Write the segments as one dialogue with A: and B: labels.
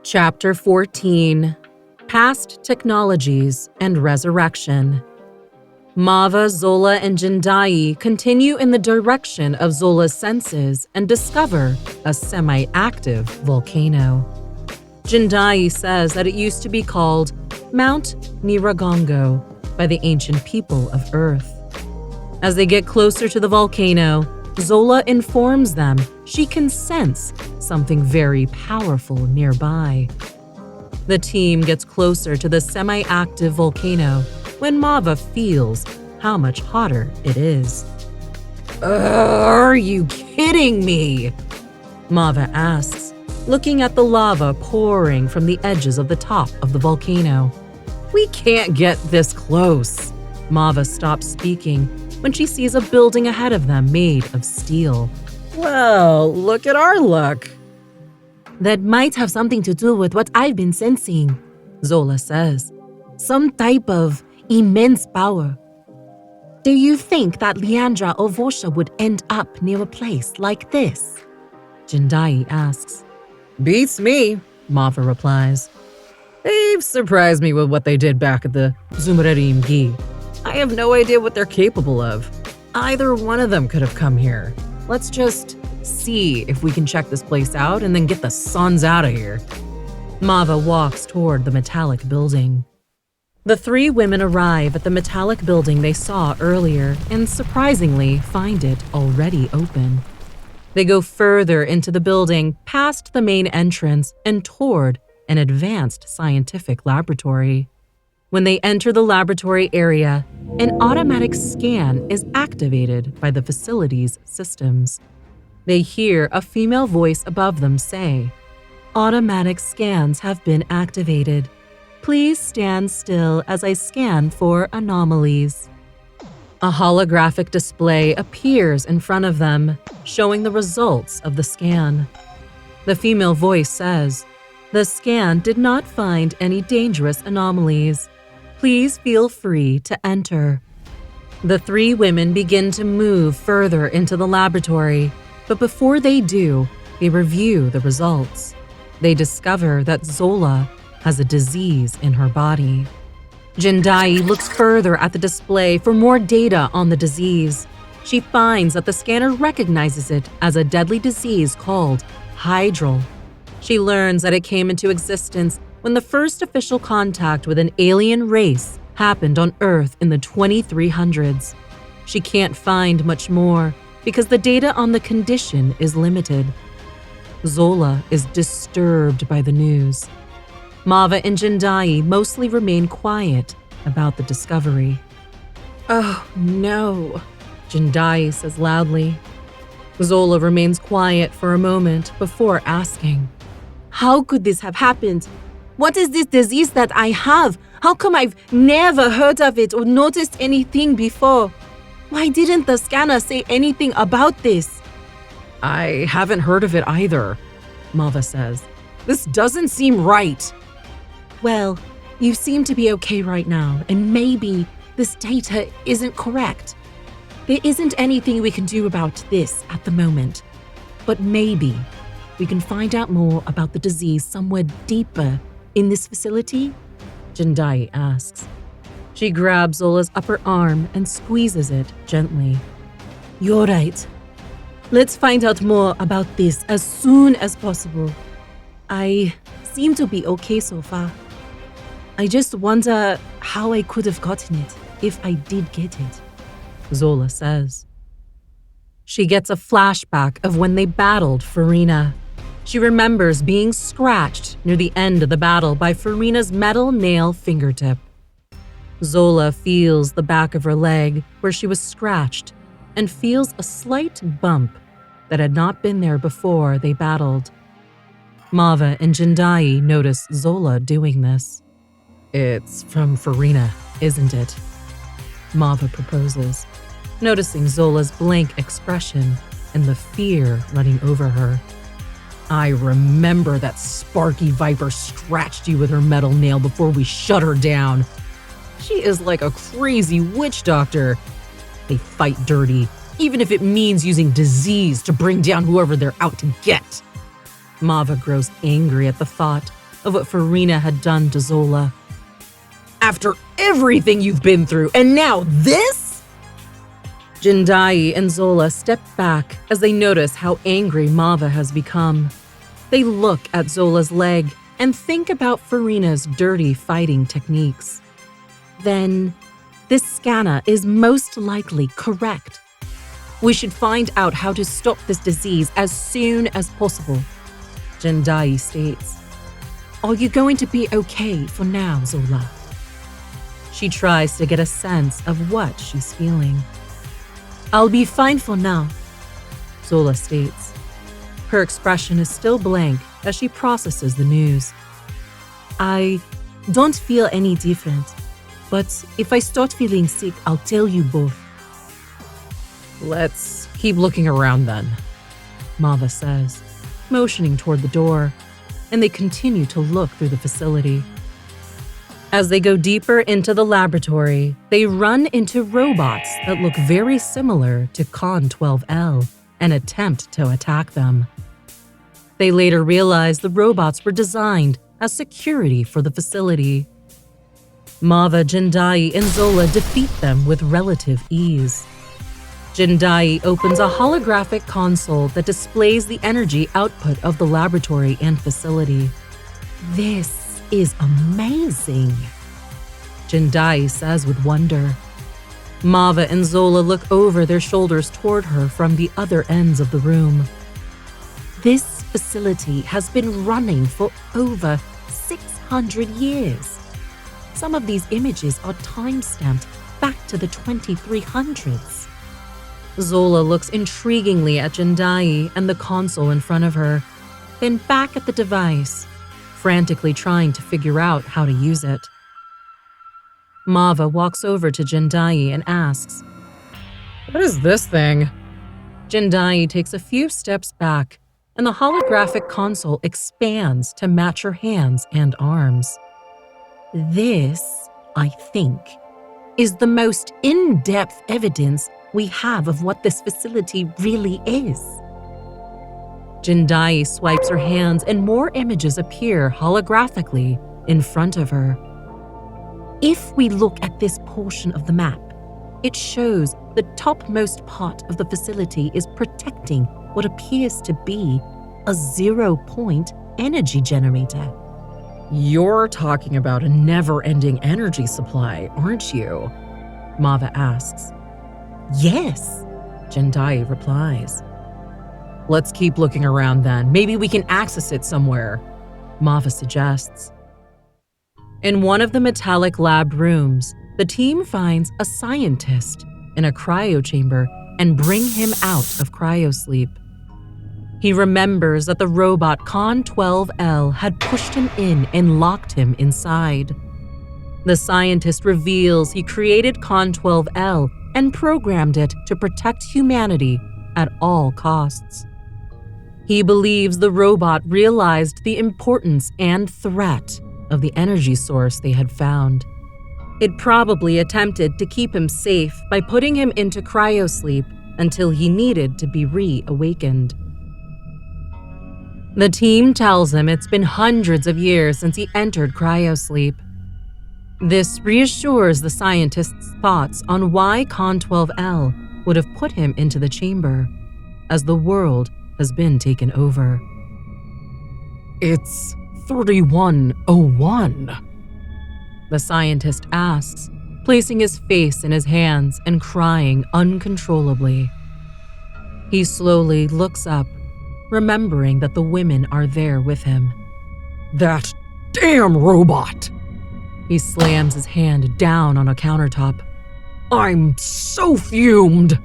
A: Chapter 14: Past Technologies and Resurrection. Mava, Zola, and Jindai continue in the direction of Zola's senses and discover a semi-active volcano. Jindai says that it used to be called Mount Nyiragongo by the ancient people of Earth. As they get closer to the volcano, Zola informs them she can sense something very powerful nearby. The team gets closer to the semi-active volcano when Mava feels how much hotter it is. Are you kidding me? Mava asks, looking at the lava pouring from the edges of the top of the volcano. We can't get this close. Mava stops speaking when she sees a building ahead of them made of steel. Well, look at our luck. That might have something to do with what I've been sensing, Zola says. Some type of immense power. Do you think that Leandra or Vosha would end up near a place like this? Jindai asks. Beats me, Mava replies. They've surprised me with what they did back at the Zumrerim Gi. I have no idea what they're capable of. Either one of them could have come here. Let's just see if we can check this place out and then get the sons out of here. Mava walks toward the metallic building. The three women arrive at the metallic building they saw earlier and surprisingly find it already open. They go further into the building, past the main entrance, and toward an advanced scientific laboratory. When they enter the laboratory area, an automatic scan is activated by the facility's systems. They hear a female voice above them say, "Automatic scans have been activated. Please stand still as I scan for anomalies." A holographic display appears in front of them, showing the results of the scan. The female voice says, "The scan did not find any dangerous anomalies. Please feel free to enter." The three women begin to move further into the laboratory, but before they do, they review the results. They discover that Zola has a disease in her body. Jindai looks further at the display for more data on the disease. She finds that the scanner recognizes it as a deadly disease called hydral. She learns that it came into existence when the first official contact with an alien race happened on Earth in the 2300s. She can't find much more because the data on the condition is limited. Zola is disturbed by the news. Mava and Jindai mostly remain quiet about the discovery. "Oh, no," Jindai says loudly. Zola remains quiet for a moment before asking, "How could this have happened? What is this disease that I have? How come I've never heard of it or noticed anything before? Why didn't the scanner say anything about this?" "I haven't heard of it either," Mava says. "This doesn't seem right." "Well, you seem to be okay right now, and maybe this data isn't correct. There isn't anything we can do about this at the moment, but maybe we can find out more about the disease somewhere deeper in this facility?" Jindai asks. She grabs Zola's upper arm and squeezes it gently. "You're right. Let's find out more about this as soon as possible. I seem to be okay so far. I just wonder how I could have gotten it if I did get it," Zola says. She gets a flashback of when they battled Farina. She remembers being scratched near the end of the battle by Farina's metal nail fingertip. Zola feels the back of her leg where she was scratched and feels a slight bump that had not been there before they battled. Mava and Jindai notice Zola doing this. "It's from Farina, isn't it?" Mava proposes, noticing Zola's blank expression and the fear running over her. "I remember that Sparky Viper scratched you with her metal nail before we shut her down. She is like a crazy witch doctor. They fight dirty, even if it means using disease to bring down whoever they're out to get." Mava grows angry at the thought of what Farina had done to Zola. "After everything you've been through, and now this?" Jindai and Zola step back as they notice how angry Mava has become. They look at Zola's leg and think about Farina's dirty fighting techniques. Then, this scanner is most likely correct. "We should find out how to stop this disease as soon as possible," Jindai states. "Are you going to be okay for now, Zola?" She tries to get a sense of what she's feeling. "I'll be fine for now," Zola states. Her expression is still blank as she processes the news. "I don't feel any different, but if I start feeling sick, I'll tell you both." "Let's keep looking around then," Mava says, motioning toward the door, and they continue to look through the facility. As they go deeper into the laboratory, they run into robots that look very similar to Con 12L and attempt to attack them. They later realize the robots were designed as security for the facility. Mava, Jindai, and Zola defeat them with relative ease. Jindai opens a holographic console that displays the energy output of the laboratory and facility. "This is amazing," Jindai says with wonder. Mava and Zola look over their shoulders toward her from the other ends of the room. "This facility has been running for over 600 years. Some of these images are time-stamped back to the 2300s. Zola looks intriguingly at Jindai and the console in front of her, then back at the device, frantically trying to figure out how to use it. Mava walks over to Jindai and asks, "What is this thing?" Jindai takes a few steps back, and the holographic console expands to match her hands and arms. "This, I think, is the most in-depth evidence we have of what this facility really is." Jindai swipes her hands and more images appear holographically in front of her. "If we look at this portion of the map, it shows the topmost part of the facility is protecting what appears to be a zero-point energy generator." "You're talking about a never-ending energy supply, aren't you?" Mava asks. "Yes," Jindai replies. "Let's keep looking around then. Maybe we can access it somewhere," Mava suggests. In one of the metallic lab rooms, the team finds a scientist in a cryo chamber and bring him out of cryosleep. He remembers that the robot Con 12L had pushed him in and locked him inside. The scientist reveals he created Con 12L and programmed it to protect humanity at all costs. He believes the robot realized the importance and threat of the energy source they had found. It probably attempted to keep him safe by putting him into cryosleep until he needed to be reawakened. The team tells him it's been hundreds of years since he entered cryosleep. This reassures the scientist's thoughts on why Con 12L would have put him into the chamber, as the world has been taken over. "It's 3101, the scientist asks, placing his face in his hands and crying uncontrollably. He slowly looks up, remembering that the women are there with him. "That damn robot!" He slams his hand down on a countertop. "I'm so fumed!"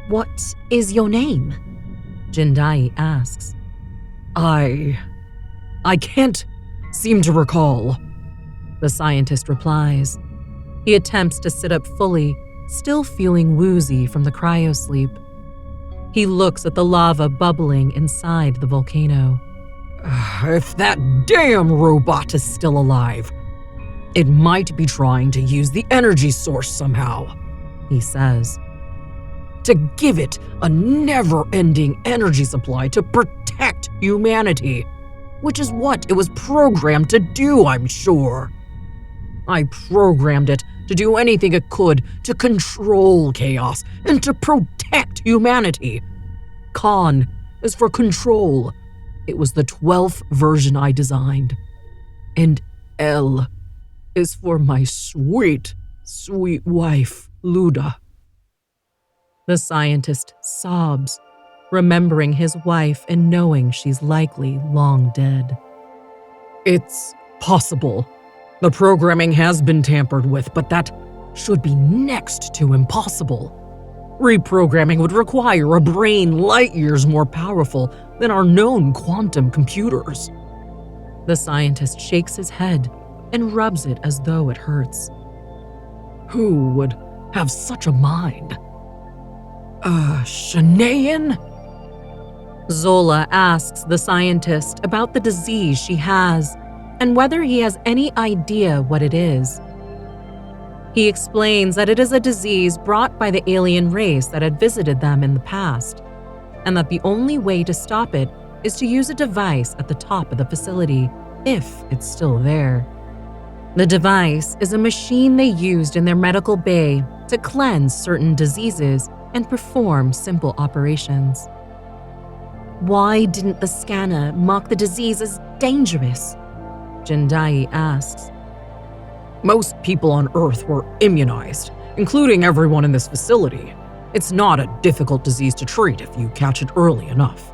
A: "What is your name?" Jindai asks. I can't seem to recall," the scientist replies. He attempts to sit up fully, still feeling woozy from the cryosleep. He looks at the lava bubbling inside the volcano. "If that damn robot is still alive, it might be trying to use the energy source somehow," he says. "To give it a never-ending energy supply to protect humanity. which is what it was programmed to do, I'm sure. I programmed it to do anything it could to control chaos and to protect humanity. Con is for control. It was the 12th version I designed. And L is for my sweet, sweet wife, Luda. The scientist sobs, remembering his wife and knowing she's likely long dead. It's possible. The programming has been tampered with, but that should be next to impossible. Reprogramming would require a brain light years more powerful than our known quantum computers. The scientist shakes his head and rubs it as though it hurts. Who would have such a mind? Shanaean? Zola asks the scientist about the disease she has and whether he has any idea what it is. He explains that it is a disease brought by the alien race that had visited them in the past, and that the only way to stop it is to use a device at the top of the facility, if it's still there. The device is a machine they used in their medical bay to cleanse certain diseases and perform simple operations. Why didn't the scanner mark the disease as dangerous? Jindai asks. Most people on Earth were immunized, including everyone in this facility. It's not a difficult disease to treat if you catch it early enough.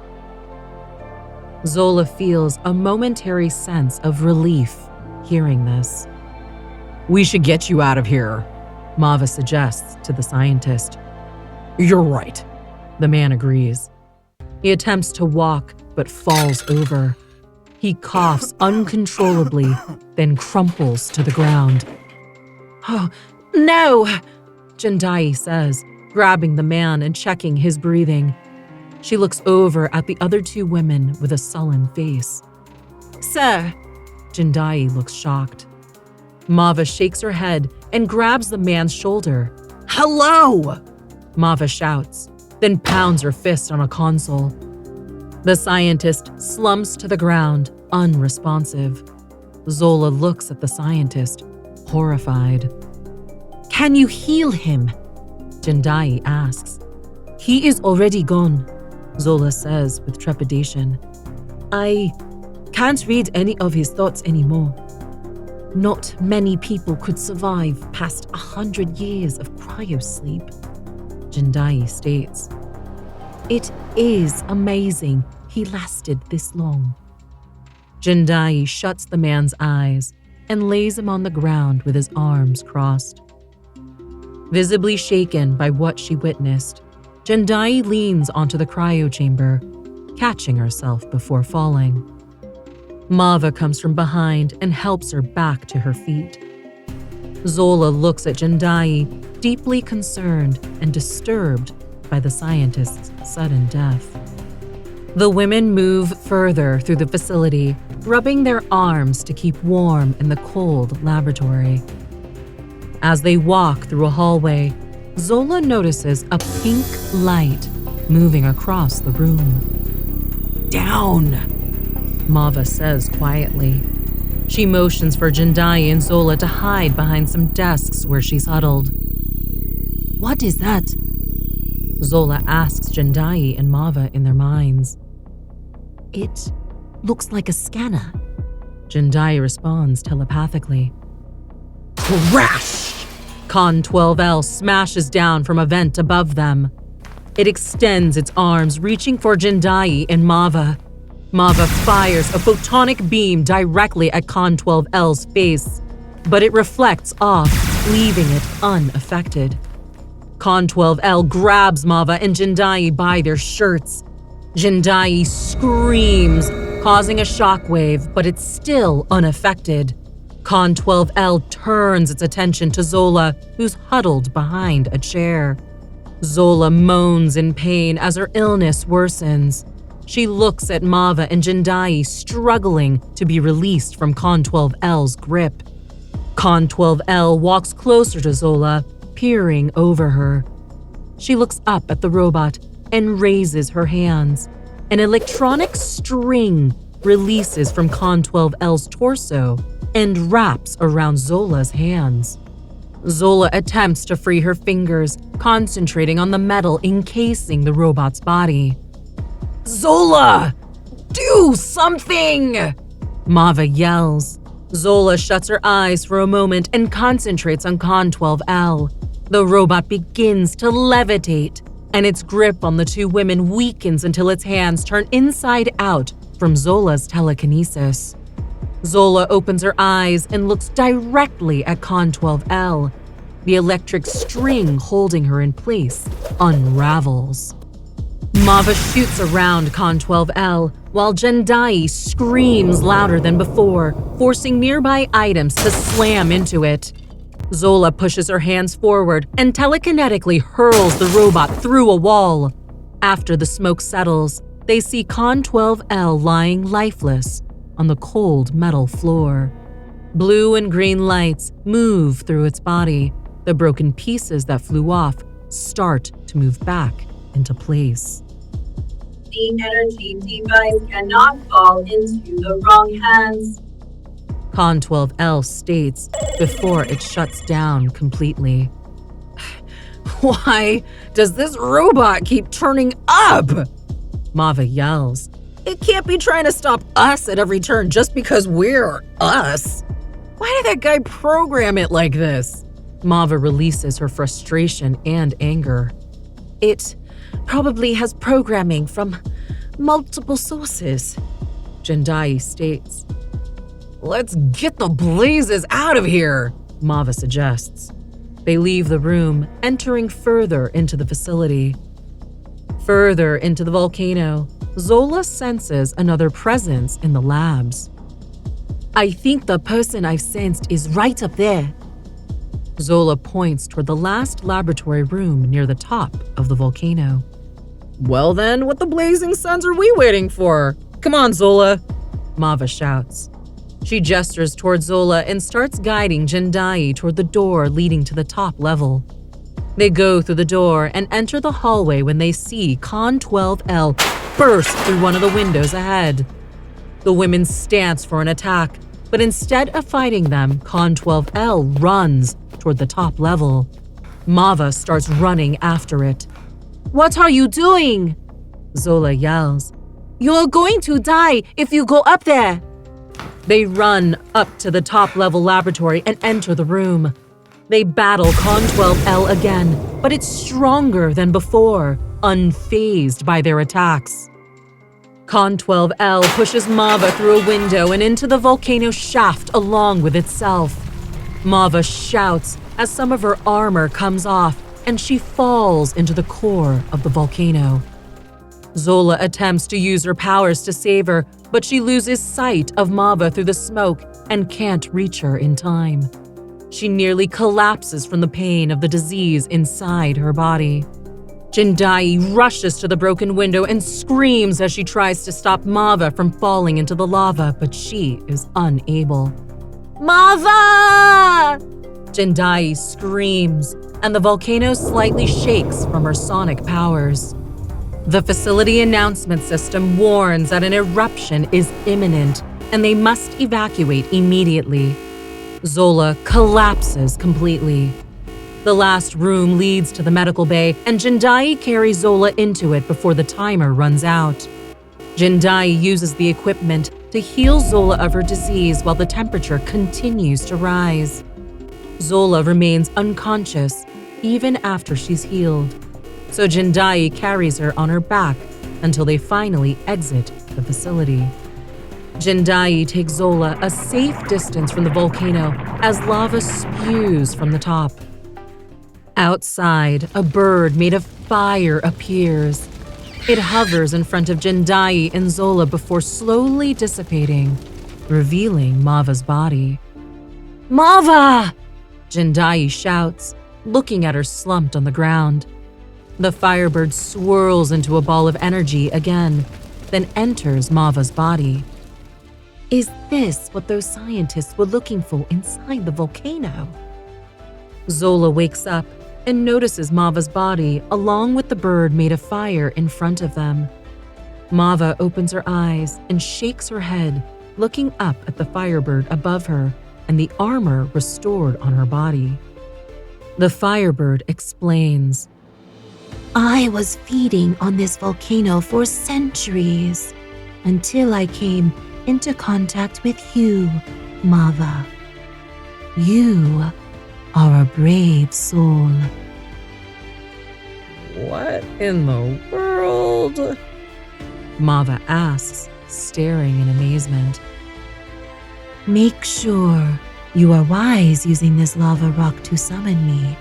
A: Zola feels a momentary sense of relief hearing this. We should get you out of here, Mava suggests to the scientist. You're right, the man agrees. He attempts to walk, but falls over. He coughs uncontrollably, then crumples to the ground. Oh, no, Jindai says, grabbing the man and checking his breathing. She looks over at the other two women with a sullen face. Sir, Jindai looks shocked. Mava shakes her head and grabs the man's shoulder. Hello! Mava shouts, then pounds her fist on a console. The scientist slumps to the ground, unresponsive. Zola looks at the scientist, horrified. Can you heal him? Jindai asks. He is already gone, Zola says with trepidation. I can't read any of his thoughts anymore. Not many people could survive past 100 years of cryosleep, Jindai states. It is amazing he lasted this long. Jindai shuts the man's eyes and lays him on the ground with his arms crossed. Visibly shaken by what she witnessed, Jindai leans onto the cryo chamber, catching herself before falling. Mava comes from behind and helps her back to her feet. Zola looks at Jindai, deeply concerned and disturbed by the scientist's sudden death. The women move further through the facility, rubbing their arms to keep warm in the cold laboratory. As they walk through a hallway, Zola notices a pink light moving across the room. Down, Mava says quietly. She motions for Jindai and Zola to hide behind some desks where she's huddled. What is that? Zola asks Jindai and Mava in their minds. It looks like a scanner, Jindai responds telepathically. Crash! Con 12L smashes down from a vent above them. It extends its arms, reaching for Jindai and Mava. Mava fires a photonic beam directly at Con 12L's face, but it reflects off, leaving it unaffected. Con 12L grabs Mava and Jindai by their shirts. Jindai screams, causing a shockwave, but it's still unaffected. Con 12L turns its attention to Zola, who's huddled behind a chair. Zola moans in pain as her illness worsens. She looks at Mava and Jindai struggling to be released from Con 12L's grip. Con 12L walks closer to Zola, peering over her. She looks up at the robot and raises her hands. An electronic string releases from Con 12L's torso and wraps around Zola's hands. Zola attempts to free her fingers, concentrating on the metal encasing the robot's body. "Zola! Do something!" Mava yells. Zola shuts her eyes for a moment and concentrates on Con 12L. The robot begins to levitate, and its grip on the two women weakens until its hands turn inside out from Zola's telekinesis. Zola opens her eyes and looks directly at Con 12L. The electric string holding her in place unravels. Mava shoots around Con 12L, while Jendai screams louder than before, forcing nearby items to slam into it. Zola pushes her hands forward and telekinetically hurls the robot through a wall. After the smoke settles, they see Con 12L lying lifeless on the cold metal floor. Blue and green lights move through its body. The broken pieces that flew off start to move back into place.
B: The energy device cannot fall into the wrong hands,
A: Con 12L states before it shuts down completely. "Why does this robot keep turning up?" Mava yells. "It can't be trying to stop us at every turn just because we're us. Why did that guy program it like this?" Mava releases her frustration and anger. "It probably has programming from multiple sources," Jendai states. "Let's get the blazes out of here," Mava suggests. They leave the room, entering further into the facility. Further into the volcano, Zola senses another presence in the labs. "I think the person I've sensed is right up there." Zola points toward the last laboratory room near the top of the volcano. "Well then, what the blazing suns are we waiting for? Come on, Zola," Mava shouts. She gestures toward Zola and starts guiding Jendai toward the door leading to the top level. They go through the door and enter the hallway when they see Con 12L burst through one of the windows ahead. The women stance for an attack, but instead of fighting them, Con 12L runs toward the top level. Mava starts running after it. "What are you doing?" Zola yells. "You're going to die if you go up there." They run up to the top-level laboratory and enter the room. They battle Con 12L again, but it's stronger than before, unfazed by their attacks. Con 12L pushes Mava through a window and into the volcano shaft along with itself. Mava shouts as some of her armor comes off and she falls into the core of the volcano. Zola attempts to use her powers to save her, but she loses sight of Mava through the smoke and can't reach her in time. She nearly collapses from the pain of the disease inside her body. Jendai rushes to the broken window and screams as she tries to stop Mava from falling into the lava, but she is unable. "Mava!" Jendai screams, and the volcano slightly shakes from her sonic powers. The facility announcement system warns that an eruption is imminent and they must evacuate immediately. Zola collapses completely. The last room leads to the medical bay, and Jendai carries Zola into it before the timer runs out. Jendai uses the equipment to heal Zola of her disease while the temperature continues to rise. Zola remains unconscious even after she's healed, so Jendai carries her on her back until they finally exit the facility. Jendai takes Zola a safe distance from the volcano as lava spews from the top. Outside, a bird made of fire appears. It hovers in front of Jendai and Zola before slowly dissipating, revealing Mava's body. "Mava!" Jendai shouts, looking at her slumped on the ground. The firebird swirls into a ball of energy again, then enters Mava's body. Is this what those scientists were looking for inside the volcano? Zola wakes up and notices Mava's body along with the bird made of fire in front of them. Mava opens her eyes and shakes her head, looking up at the Firebird above her and the armor restored on her body. The Firebird explains,
C: I was feeding on this volcano for centuries until I came into contact with you, Mava. You are a brave soul.
A: "What in the world?" Mava asks, staring in amazement.
C: Make sure you are wise using this lava rock to summon me,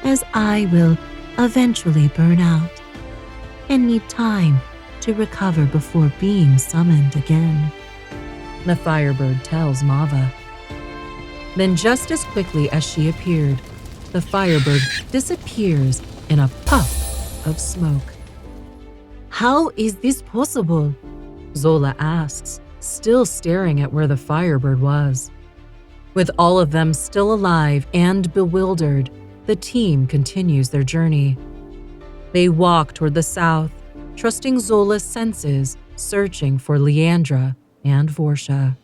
C: as I will eventually burn out and need time to recover before being summoned again.
A: The Firebird tells Mava. Then just as quickly as she appeared, the Firebird disappears in a puff of smoke.
C: How is this possible?
A: Zola asks, still staring at where the Firebird was. With all of them still alive and bewildered, the team continues their journey. They walk toward the south, trusting Zola's senses, searching for Leandra and Vorsha.